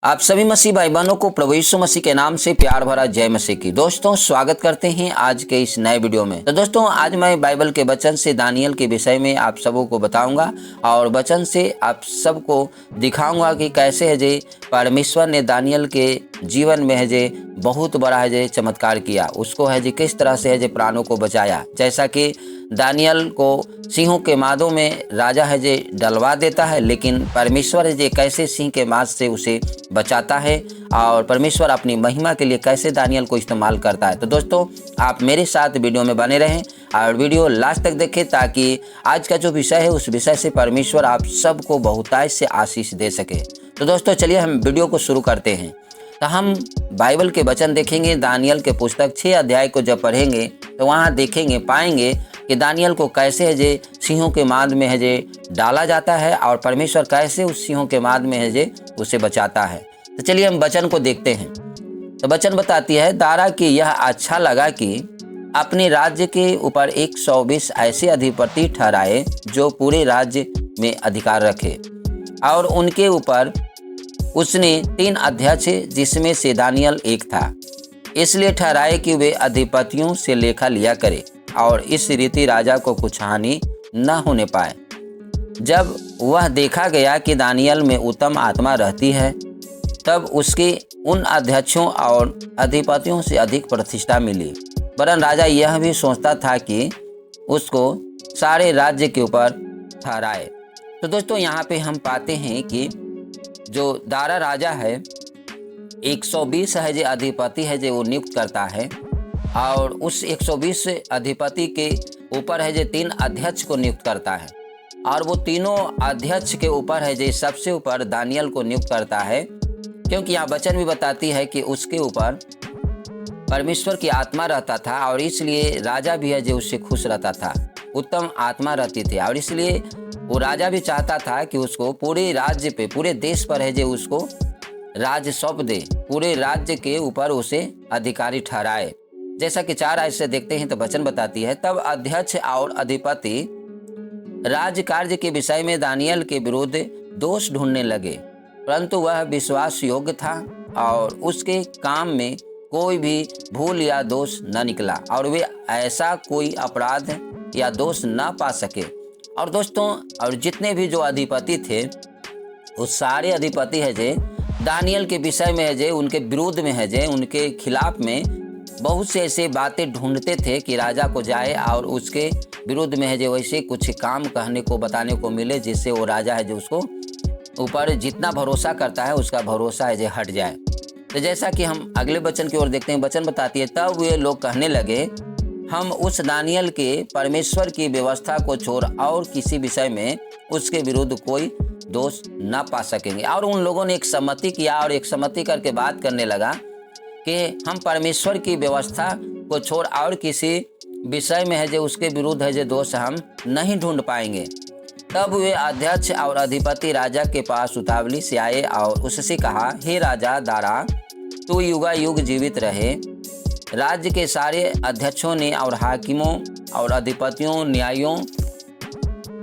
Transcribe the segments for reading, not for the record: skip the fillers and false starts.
आप सभी मसीह भाई बहनों को प्रभु यीशु मसीह के नाम से प्यार भरा जय मसीह की। दोस्तों स्वागत करते हैं आज के इस नए वीडियो में। तो दोस्तों आज मैं बाइबल के वचन से दानियल के विषय में आप सबों को बताऊंगा और वचन से आप सबको दिखाऊंगा कि कैसे है जे परमेश्वर ने दानियल के जीवन में है जे बहुत बड़ा है जे चमत्कार किया, उसको है जे किस तरह से है जे प्राणों को बचाया। जैसा कि दानियल को सिंहों के मादों में राजा है जे डलवा देता है, लेकिन परमेश्वर है जे कैसे सिंह के मांस से उसे बचाता है और परमेश्वर अपनी महिमा के लिए कैसे दानियल को इस्तेमाल करता है। तो दोस्तों आप मेरे साथ वीडियो में बने रहें और वीडियो लास्ट तक देखें ताकि आज का जो विषय है उस विषय से परमेश्वर आप सबको बहुतायत से आशीष दे सके। तो दोस्तों चलिए हम वीडियो को शुरू करते हैं। तो हम बाइबल के वचन देखेंगे। दानियल के पुस्तक 6 अध्याय को जब पढ़ेंगे तो वहाँ देखेंगे पाएंगे कि दानियल को कैसे है जे सिंहों के माद में है जे डाला जाता है और परमेश्वर कैसे उस सिंहों के माद में है जे उसे बचाता है। तो चलिए हम वचन को देखते हैं। तो वचन बताती है, दारा की यह अच्छा लगा कि अपने राज्य के ऊपर 120 ऐसे अधिपति ठहराए जो पूरे राज्य में अधिकार रखे, और उनके ऊपर उसने 3 अध्यक्ष जिसमें से दानियल एक था, इसलिए ठहराए कि वे अधिपतियों से लेखा लिया करे और इस रीति राजा को कुछ हानि न होने पाए। जब वह देखा गया कि दानियल में उत्तम आत्मा रहती है, तब उसके उन अध्यक्षों और अधिपतियों से अधिक प्रतिष्ठा मिली, वरन राजा यह भी सोचता था कि उसको सारे राज्य के ऊपर ठहराए। तो दोस्तों यहाँ पे हम पाते हैं कि जो दारा राजा है 120 है जो अधिपति है जो वो नियुक्त करता है, और उस 120 अधिपति के ऊपर है जो 3 अध्यक्ष को नियुक्त करता है, और वो तीनों अध्यक्ष के ऊपर है जो सबसे ऊपर दानियल को नियुक्त करता है, क्योंकि यहाँ वचन भी बताती है कि उसके ऊपर परमेश्वर की आत्मा रहता था और इसलिए राजा भी है जो उससे खुश रहता था। उत्तम आत्मा रहती थी और इसलिए वो राजा भी चाहता था कि उसको पूरे राज्य पे, पूरे देश पर है जो उसको राज्य सौंप दे, पूरे राज्य के ऊपर उसे अधिकारी ठहराए। जैसा कि 4 आयत से देखते हैं तो वचन बताती है, तब अध्यक्ष और अधिपति राज्य कार्य के विषय में दानियल के विरुद्ध दोष ढूंढने लगे, परंतु वह विश्वास योग्य था और उसके काम में कोई भी भूल या दोष न निकला, और वे ऐसा कोई अपराध या दोष न पा सके। और दोस्तों और जितने भी जो अधिपति थे वो सारे अधिपति है जे दानियल के विषय में है जे उनके विरोध में है जे उनके खिलाफ में बहुत से ऐसे बातें ढूंढते थे कि राजा को जाए और उसके विरुद्ध में है जो वैसे कुछ काम कहने को बताने को मिले, जिससे वो राजा है जो उसको ऊपर जितना भरोसा करता है उसका भरोसा है जो हट जाए। तो जैसा कि हम अगले वचन की ओर देखते हैं, वचन बताती है, तब वे लोग कहने लगे, हम उस दानियल के परमेश्वर की व्यवस्था को छोड़ और किसी विषय में उसके विरुद्ध कोई दोष न पा सकेंगे। और उन लोगों ने एक सम्मति किया और एक सम्मति करके बात करने लगा कि हम परमेश्वर की व्यवस्था को छोड़ और किसी विषय में है जो उसके विरुद्ध है जो दोष हम नहीं ढूंढ पाएंगे। तब वे अध्यक्ष और अधिपति राजा के पास उतावली से आए और उससे कहा, हे राजा दारा, तू युगायुग जीवित रहे। राज्य के सारे अध्यक्षों ने और हाकिमों और अधिपतियों, न्यायियों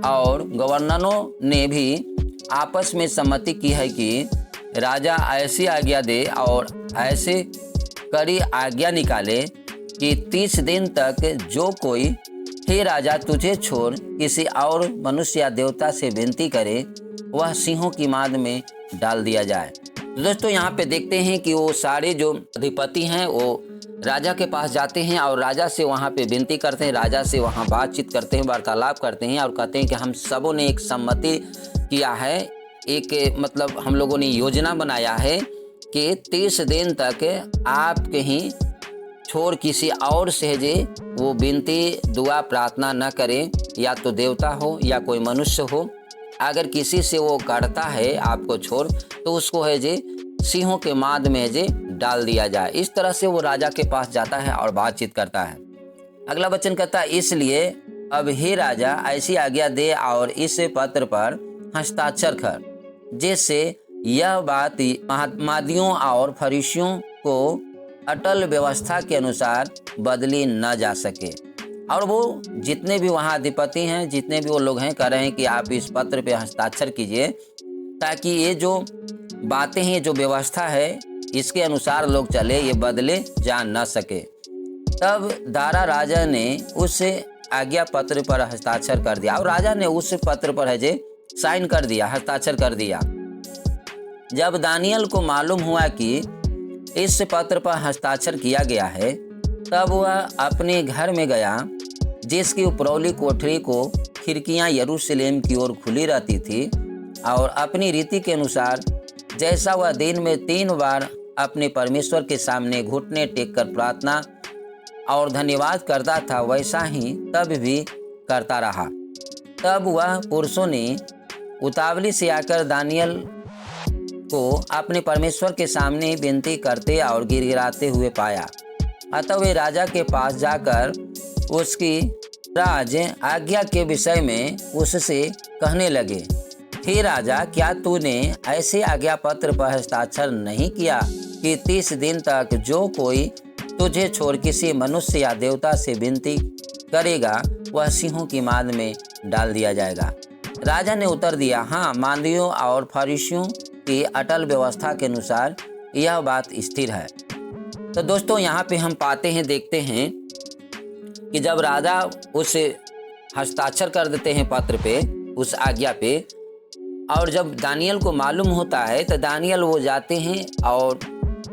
और गवर्नरों ने भी आपस में सम्मति की है कि राजा ऐसी आज्ञा दे और ऐसे कड़ी आज्ञा निकाले कि 30 दिन तक जो कोई हे राजा तुझे छोड़ किसी और मनुष्य या देवता से विनती करे, वह सिंहों की माद में डाल दिया जाए। तो दोस्तों यहाँ पे देखते हैं कि वो सारे जो अधिपति हैं वो राजा के पास जाते हैं और राजा से वहाँ पे विनती करते हैं, राजा से वहाँ बातचीत करते हैं, वार्तालाप करते हैं और कहते हैं कि हम सबों ने एक सम्मति किया है, एक मतलब हम लोगों ने योजना बनाया है कि 30 दिन तक आप कहीं छोड़ किसी और से जे वो विनती दुआ प्रार्थना न करें, या तो देवता हो या कोई मनुष्य हो। अगर किसी से वो करता है आपको छोड़ तो उसको है जे सिंहों के माद में जे डाल दिया जाए। इस तरह से वो राजा के पास जाता है और बातचीत करता है। अगला वचन कहता है, इसलिए अब हे राजा ऐसी आज्ञा दे और इस पत्र पर हस्ताक्षर कर, जिससे यह बात महात्मादियों और फरीसियों को अटल व्यवस्था के अनुसार बदली न जा सके। और वो जितने भी वहाँ अधिपति हैं, जितने भी वो लोग हैं, कह रहे हैं कि आप इस पत्र पे हस्ताक्षर कीजिए ताकि ये जो बातें हैं, जो व्यवस्था है, इसके अनुसार लोग चले, ये बदले जा न सके। तब दारा राजा ने उस आज्ञा पत्र पर हस्ताक्षर कर दिया और राजा ने उस पत्र पर है जे साइन कर दिया, हस्ताक्षर कर दिया। जब दानियल को मालूम हुआ कि इस पत्र पर हस्ताक्षर किया गया है, तब वह अपने घर में गया, जिसकी उपरौली कोठरी को खिड़कियां यरूशलेम की ओर खुली रहती थी, और अपनी रीति के अनुसार जैसा वह दिन में 3 बार अपने परमेश्वर के सामने घुटने टेक कर प्रार्थना और धन्यवाद करता था, वैसा ही तब भी करता रहा। तब वह पुरुषों ने उतावली से आकर दानियल को अपने परमेश्वर के सामने विनती करते और गिड़गिड़ाते हुए पाया। अतः वे राजा के पास जाकर उसकी राज आज्ञा के विषय में उससे कहने लगे, हे राजा, क्या तूने ऐसे आज्ञा पत्र पर हस्ताक्षर नहीं किया कि 30 दिन तक जो कोई तुझे छोड़ किसी मनुष्य या देवता से विनती करेगा, वह सिंहों की मांद में डाल दिया जाएगा? राजा ने उत्तर दिया, हाँ, मांदियों और फरीसियों की अटल व्यवस्था के अनुसार यह बात स्थिर है। तो दोस्तों, यहाँ पे हम पाते हैं, देखते हैं कि जब राजा उस हस्ताक्षर कर देते हैं पत्र पे, उस आज्ञा पे, और जब दानियल को मालूम होता है, तो दानियल वो जाते हैं और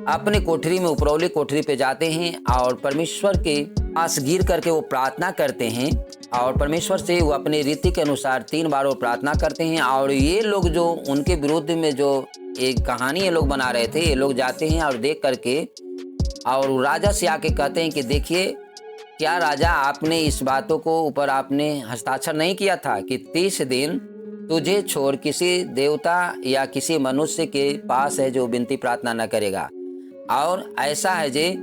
अपने कोठरी में, उपरौली कोठरी पे जाते हैं और परमेश्वर के पास गिर करके वो प्रार्थना करते हैं, और परमेश्वर से वो अपने रीति के अनुसार 3 बार वो प्रार्थना करते हैं। और ये लोग जो उनके विरुद्ध में जो एक कहानी ये लोग बना रहे थे, ये लोग जाते हैं और देख करके और राजा से आके कहते हैं कि देखिए, क्या राजा, आपने इस बातों को ऊपर आपने हस्ताक्षर नहीं किया था कि 30 दिन तुझे छोड़ किसी देवता या किसी मनुष्य के पास है जो विनती प्रार्थना न करेगा? और ऐसा है जे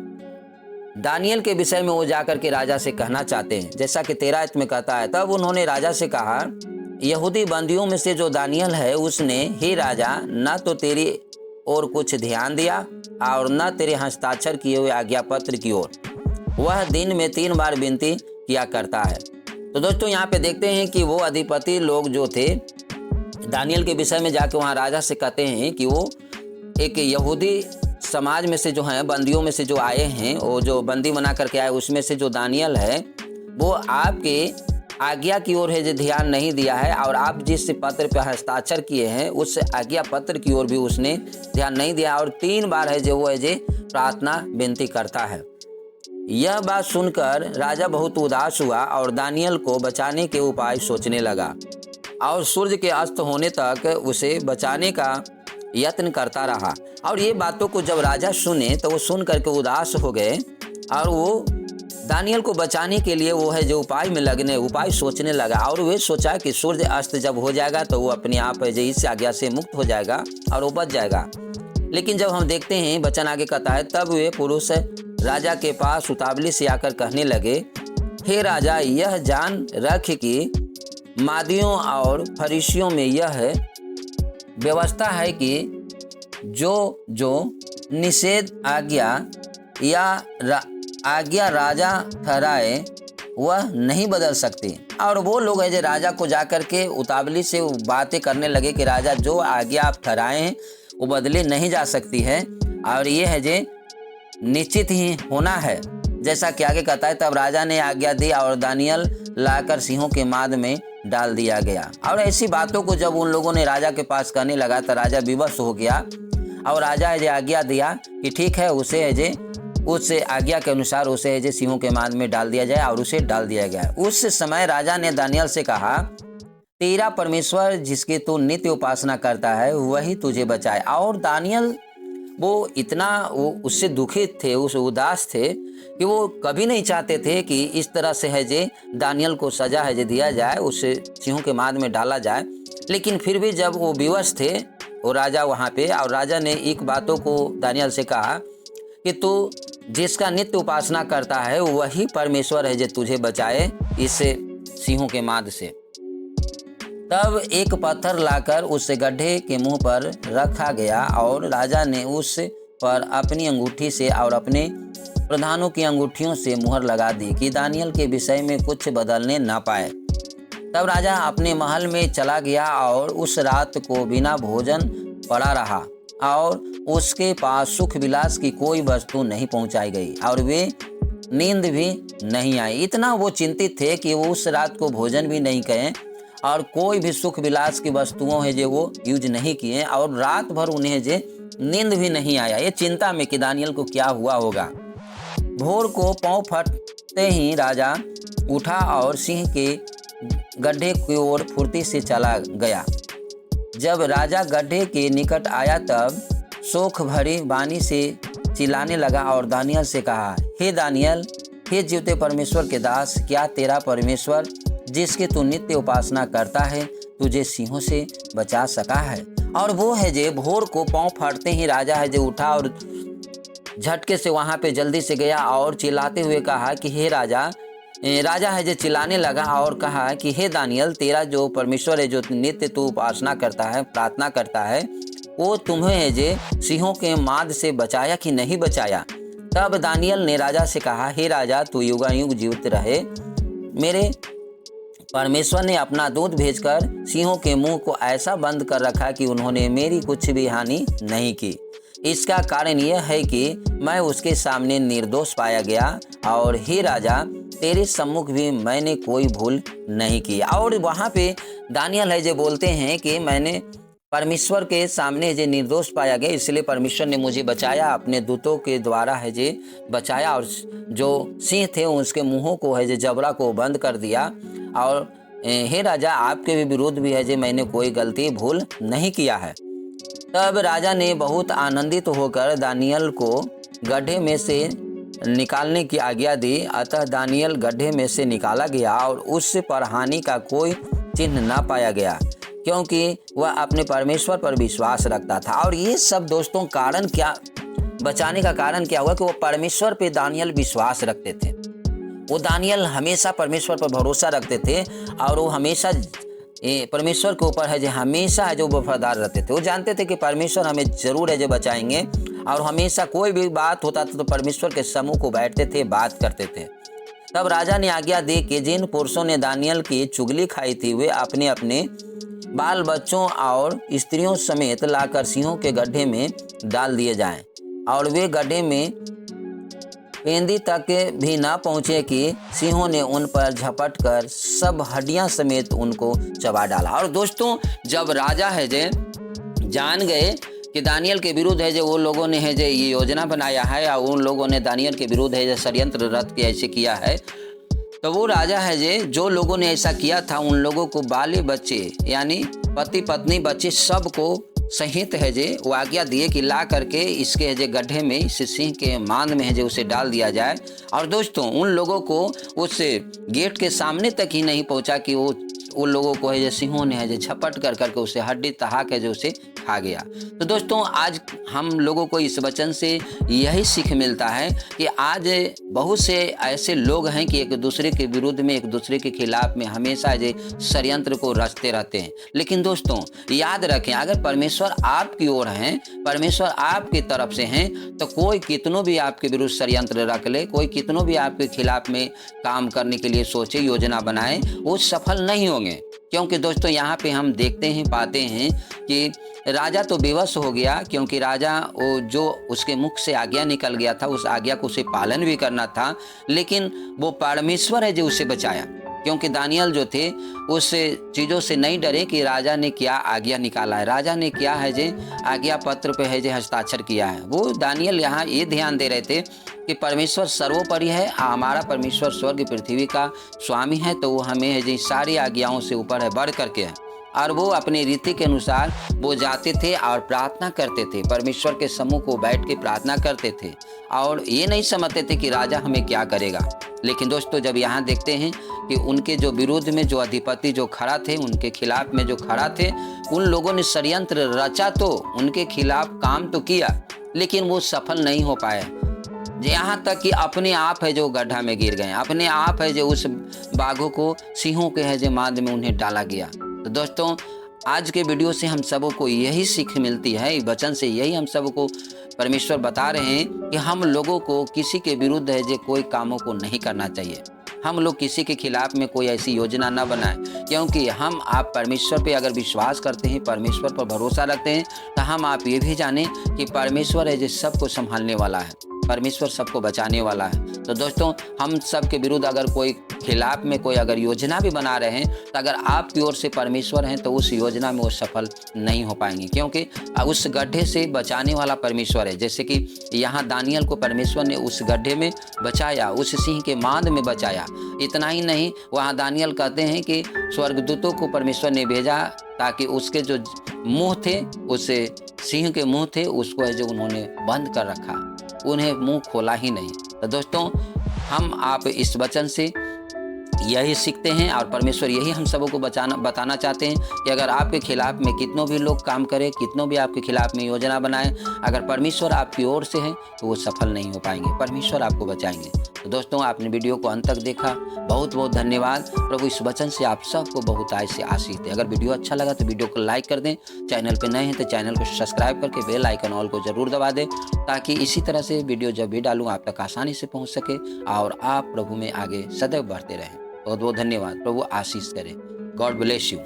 दानियल के विषय में वो जाकर के राजा से कहना चाहते हैं, जैसा कि 13 में कहता है, तब उन्होंने राजा से कहा, यहूदी बंदियों में से जो दानियल है, उसने, हे राजा, न तो तेरी ओर कुछ ध्यान दिया और न तेरे हस्ताक्षर किए हुए आज्ञा पत्र की ओर। वह दिन में 3 बार विनती किया करता है। तो दोस्तों, यहाँ पे देखते हैं कि वो अधिपति लोग जो थे, दानियल के विषय में जाके वहाँ राजा से कहते हैं कि वो एक यहूदी समाज में से जो हैं, बंदियों में से जो आए हैं, वो जो बंदी बना करके आए, उसमें से जो दानियल है, वो आपके आज्ञा की ओर है जो ध्यान नहीं दिया है, और आप जिस पत्र पर हस्ताक्षर किए हैं उस आज्ञा पत्र की ओर भी उसने ध्यान नहीं दिया, और 3 बार है जो वो है जो प्रार्थना विनती करता है। यह बात सुनकर राजा बहुत उदास हुआ और दानियल को बचाने के उपाय सोचने लगा, और सूर्य के अस्त होने तक उसे बचाने का यत्न करता रहा। और ये बातों को जब राजा सुने तो वो सुन करके उदास हो गए, और वो दानियल को बचाने के लिए वो है जो उपाय सोचने लगा। और वे सोचा कि सूर्य अस्त जब हो जाएगा तो वो अपने आप है जो इस आज्ञा से मुक्त हो जाएगा और वो बच जाएगा। लेकिन जब हम देखते हैं, वचन आगे कहता है, तब वे पुरुष राजा के पास उतावली से आकर कहने लगे, हे राजा, यह जान रख कि मादियों और फरीसियों में यह व्यवस्था है कि जो निषेध आज्ञा या आज्ञा राजा ठहराए, वह नहीं बदल सकती। और वो लोग है जो राजा को जाकर के उतावली से बातें करने लगे कि राजा, जो आज्ञा आप ठहराए हैं वो बदले नहीं जा सकती है, और ये है जो निश्चित ही होना है, जैसा कि आगे कहता है। तब राजा ने आज्ञा दी और दानियल लाकर सिंहों के माद में डाल दिया गया। और ऐसी बातों को जब उन लोगों ने राजा के पास कहने लगा तो राजा विवश हो गया, और राजा है जो आज्ञा दिया कि ठीक है, उसे है जो उस आज्ञा के अनुसार उसे है जो सिंहों के माद में डाल दिया जाए, और उसे डाल दिया गया। उस समय राजा ने दानियल से कहा, तेरा परमेश्वर जिसकी तू नित्य उपासना करता है, वही तुझे बचाए। और दानियल वो इतना उससे दुखित थे, उस उदास थे कि वो कभी नहीं चाहते थे कि इस तरह से है जे दानियल को सजा है जे दिया जाए, उसे सिंहों के माद में डाला जाए। लेकिन फिर भी जब वो विवश थे, वो राजा वहाँ पे, और राजा ने एक बातों को दानियल से कहा कि तू जिसका नित्य उपासना करता है वही परमेश्वर है जो तुझे बचाए इस सिंहों के माद से। तब एक पत्थर लाकर उस गड्ढे के मुंह पर रखा गया, और राजा ने उस पर अपनी अंगूठी से और अपने प्रधानों की अंगूठियों से मुहर लगा दी कि दानियल के विषय में कुछ बदलने ना पाए। तब राजा अपने महल में चला गया और उस रात को बिना भोजन पड़ा रहा। और उसके पास सुख विलास की कोई वस्तु नहीं पहुंचाई गई और वे नींद भी नहीं आई। इतना वो चिंतित थे कि वो उस रात को भोजन भी नहीं किए और कोई भी सुख विलास की वस्तुओं है जो वो यूज नहीं किए और रात भर उन्हें जो नींद भी नहीं आया। ये चिंता में कि दानियल को क्या हुआ होगा। भोर को पाँव फटते ही राजा उठा और सिंह के गड्ढे की ओर फुर्ती से चला गया। जब राजा गड्ढे के निकट आया तब शोक भरी वाणी से चिल्लाने लगा और दानियल से कहा, हे दानियल, हे जीवते परमेश्वर के दास, क्या तेरा परमेश्वर जिसकी तू नित्य उपासना करता है तुझे सिंहों से बचा सका है? और वो है जे भोर को पाँव फाड़ते ही राजा है जो उठा और झटके से वहाँ पे जल्दी से गया और चिल्लाते हुए कहा कि हे राजा है जो चिल्लाने लगा और कहा कि हे दानियल, तेरा जो परमेश्वर है जो नित्य तू उपासना करता है, प्रार्थना करता है, वो तुम्हें है जे सिंहों के माद से बचाया कि नहीं बचाया? तब दानियल ने राजा से कहा, हे राजा, तू युगानुग जीवित रहे। मेरे परमेश्वर ने अपना दूत भेजकर सिंहों के मुंह को ऐसा बंद कर रखा कि उन्होंने मेरी कुछ भी हानि नहीं की। इसका कारण यह है कि मैं उसके सामने निर्दोष पाया गया और हे राजा, तेरे सम्मुख भी मैंने कोई भूल नहीं की। और वहाँ पे दानियल है जो बोलते हैं कि मैंने परमेश्वर के सामने जो निर्दोष पाया गया, इसलिए परमेश्वर ने मुझे बचाया, अपने दूतों के द्वारा है जो बचाया और जो सिंह थे उसके मुंहों को है जो जबड़ा को बंद कर दिया। और हे राजा, आपके भी विरुद्ध भी है जो मैंने कोई गलती भूल नहीं किया है। तब राजा ने बहुत आनंदित होकर दानियल को गड्ढे में से निकालने की आज्ञा दी। अतः दानियल गड्ढे में से निकाला गया और उस पर हानि का कोई चिन्ह न पाया गया, क्योंकि वह अपने परमेश्वर पर विश्वास रखता था। और ये सब दोस्तों कारण क्या, बचाने का कारण क्या हुआ कि वो परमेश्वर पे दानियल विश्वास रखते थे। वो दानियल हमेशा परमेश्वर पर भरोसा रखते थे और वो हमेशा परमेश्वर के ऊपर है जो हमेशा है जो वफादार रहते थे। वो जानते थे कि परमेश्वर हमें जरूर है जो बचाएंगे और हमेशा कोई भी बात होता था तो परमेश्वर के समूह को बैठते थे, बात करते थे। तब राजा ने आज्ञा दी कि जिन पुरुषों ने दानियल की चुगली खाई थी वे अपने अपने बाल बच्चों और स्त्रियों समेत लाकर सिंहों के गड्ढे में डाल दिए जाएं और वे गड्ढे में पेंदी तक भी ना पहुंचे कि सिंहों ने उन पर झपट कर सब हड्डियां समेत उनको चबा डाला। और दोस्तों, जब राजा है जे जान गए कि दानियल के विरुद्ध है जो वो लोगों ने है जो ये योजना बनाया है और उन लोगों ने दानियल के विरुद्ध है जो षड्यंत्र रच के ऐसे किया है, तो वो राजा है जो लोगों ने ऐसा किया था उन लोगों को बाले बच्चे यानी पति पत्नी बच्चे सबको सहित है जे वो आज्ञा दिए कि ला करके इसके है जे गड्ढे में इस सिंह के मांद में है जे उसे डाल दिया जाए। और दोस्तों, उन लोगों को उस गेट के सामने तक ही नहीं पहुंचा कि वो उन लोगों को है जो सिंहों ने है जो झपट कर करके उसे हड्डी तहा के जो उसे खा गया। तो दोस्तों, आज हम लोगों को इस वचन से यही सीख मिलता है कि आज बहुत से ऐसे लोग हैं कि एक दूसरे के विरुद्ध में, एक दूसरे के खिलाफ में हमेशा जो षड्यंत्र को रचते रहते हैं। लेकिन दोस्तों, याद रखें, अगर परमेश्वर आपकी ओर हैं, परमेश्वर आपकी तरफ से हैं, तो कोई कितनों भी आपके विरुद्ध षड्यंत्र रख ले, कोई कितनों भी आपके खिलाफ में काम करने के लिए सोचे, योजना बनाए, वो सफल नहीं होंगे। क्योंकि दोस्तों, यहाँ पे हम देखते हैं, पाते हैं कि राजा तो बेबस हो गया, क्योंकि राजा वो जो उसके मुख से आज्ञा निकल गया था उस आज्ञा को उसे पालन भी करना था, लेकिन वो परमेश्वर है जो उसे बचाया। क्योंकि दानियल जो थे उस चीज़ों से नहीं डरे कि राजा ने क्या आज्ञा निकाला है, राजा ने क्या है जो आज्ञा पत्र पे है जो हस्ताक्षर किया है। वो दानियल यहाँ ये ध्यान दे रहे थे कि परमेश्वर सर्वोपरि है, हमारा परमेश्वर स्वर्ग पृथ्वी का स्वामी है, तो वो हमें है जो सारी आज्ञाओं से ऊपर है, बढ़ करके है। और वो अपने रीति के अनुसार वो जाते थे और प्रार्थना करते थे, परमेश्वर के समूह को बैठ के प्रार्थना करते थे और ये नहीं समझते थे कि राजा हमें क्या करेगा। लेकिन दोस्तों, जब यहाँ देखते हैं कि उनके जो विरोध में जो अधिपति जो खड़ा थे, उनके खिलाफ में जो खड़ा थे, उन लोगों ने षड्यंत्र रचा, तो उनके खिलाफ काम तो किया, लेकिन वो सफल नहीं हो पाए। यहाँ तक कि अपने आप है जो गड्ढा में गिर गए, अपने आप है जो उस बाघों को सिंहों के है जो माद में उन्हें डाला गया। तो दोस्तों, आज के वीडियो से हम सबों को यही सीख मिलती है, वचन से यही हम सबको परमेश्वर बता रहे हैं कि हम लोगों को किसी के विरुद्ध है जो कोई कामों को नहीं करना चाहिए। हम लोग किसी के खिलाफ में कोई ऐसी योजना न बनाएं, क्योंकि हम आप परमेश्वर पे अगर विश्वास करते हैं, परमेश्वर पर भरोसा रखते हैं, तो हम आप ये भी जानें कि परमेश्वर है जो सबको संभालने वाला है, परमेश्वर सबको बचाने वाला है। तो दोस्तों, हम सब के विरुद्ध अगर कोई खिलाफ में कोई अगर योजना भी बना रहे हैं, तो अगर आपकी ओर से परमेश्वर हैं तो उस योजना में वो सफल नहीं हो पाएंगे, क्योंकि उस गड्ढे से बचाने वाला परमेश्वर है। जैसे कि यहाँ दानियल को परमेश्वर ने उस गड्ढे में बचाया, उस सिंह के मांद में बचाया। इतना ही नहीं, वहाँ दानियल कहते हैं कि स्वर्गदूतों को परमेश्वर ने भेजा ताकि उसके जो मुँह थे, उस सिंह के मुँह थे, उसको है जो उन्होंने बंद कर रखा, उन्हें मुँह खोला ही नहीं। तो दोस्तों, हम आप इस वचन से यही सीखते हैं और परमेश्वर यही हम सबों को बताना चाहते हैं कि अगर आपके खिलाफ में कितनों भी लोग काम करें, कितनों भी आपके खिलाफ में योजना बनाएं, अगर परमेश्वर आपकी ओर से है तो वो सफल नहीं हो पाएंगे, परमेश्वर आपको बचाएंगे। तो दोस्तों, आपने वीडियो को अंत तक देखा, बहुत बहुत धन्यवाद। प्रभु इस वचन से आप सबको बहुत आशीष दे। अगर वीडियो अच्छा लगा तो वीडियो को लाइक कर दें, चैनल पर नए हैं तो चैनल को सब्सक्राइब करके बेल आइकन ऑल को जरूर दबा दें, ताकि इसी तरह से वीडियो जब भी डालूँ आप तक आसानी से पहुँच सके और आप प्रभु में आगे सदैव बढ़ते रहें। बहुत बहुत धन्यवाद। प्रभु आशीष करे। God bless you.